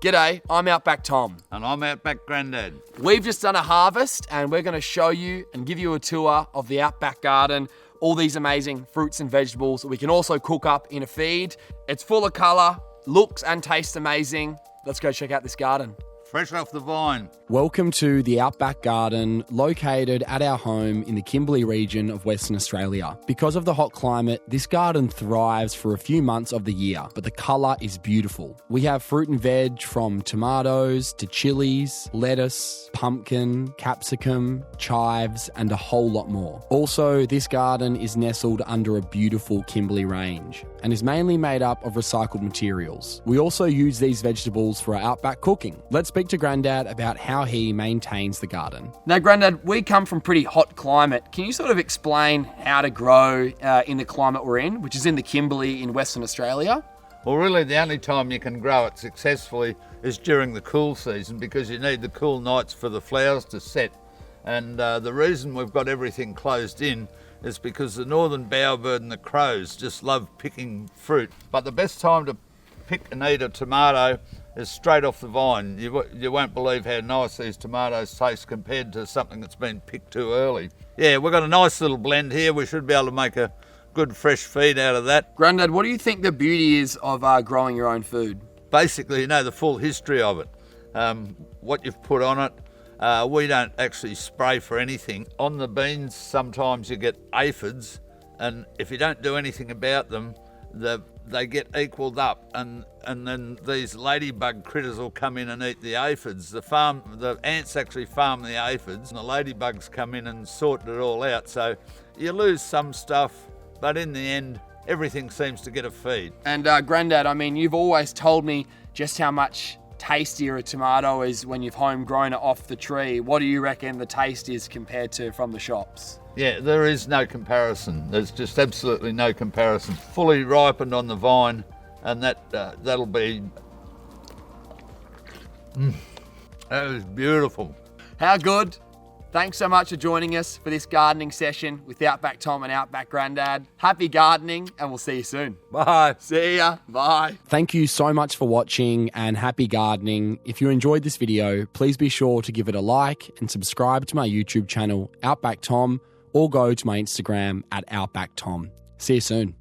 G'day, I'm Outback Tom. And I'm Outback Grandad. We've just done a harvest and we're going to show you and give you a tour of the Outback Garden. All these amazing fruits and vegetables that we can also cook up in a feed. It's full of colour, looks and tastes amazing. Let's go check out this garden. Fresh off the vine. Welcome to the Outback Garden, located at our home in the Kimberley region of Western Australia. Because of the hot climate, this garden thrives for a few months of the year, but the colour is beautiful. We have fruit and veg from tomatoes to chilies, lettuce, pumpkin, capsicum, chives, and a whole lot more. Also, this garden is nestled under a beautiful Kimberley range and is mainly made up of recycled materials. We also use these vegetables for our outback cooking. Let's speak to Grandad about how he maintains the garden. Now, Grandad, we come from pretty hot climate. Can you sort of explain how to grow in the climate we're in, which is in the Kimberley in Western Australia? Well, really the only time you can grow it successfully is during the cool season, because you need the cool nights for the flowers to set. And the reason we've got everything closed in is because the northern bowerbird and the crows just love picking fruit. But the best time to pick and eat a tomato is straight off the vine. You won't believe how nice these tomatoes taste compared to something that's been picked too early. Yeah, we've got a nice little blend here. We should be able to make a good fresh feed out of that. Grandad, what do you think the beauty is of growing your own food? Basically, you know the full history of it, what you've put on it. We don't actually spray for anything. On the beans, sometimes you get aphids, and if you don't do anything about them, they get equaled up, and then these ladybug critters will come in and eat the aphids. The ants actually farm the aphids, and the ladybugs come in and sort it all out. So you lose some stuff, but in the end, everything seems to get a feed. And Grandad, I mean, you've always told me just how much tastier a tomato is when you've homegrown it off the tree. What do you reckon the taste is compared to from the shops? Yeah, there is no comparison. There's just absolutely no comparison. Fully ripened on the vine, and that'll be... That is beautiful. How good. Thanks so much for joining us for this gardening session with Outback Tom and Outback Grandad. Happy gardening, and we'll see you soon. Bye. See ya. Bye. Thank you so much for watching, and happy gardening. If you enjoyed this video, please be sure to give it a like and subscribe to my YouTube channel, Outback Tom, or go to my Instagram at Outback Tom. See you soon.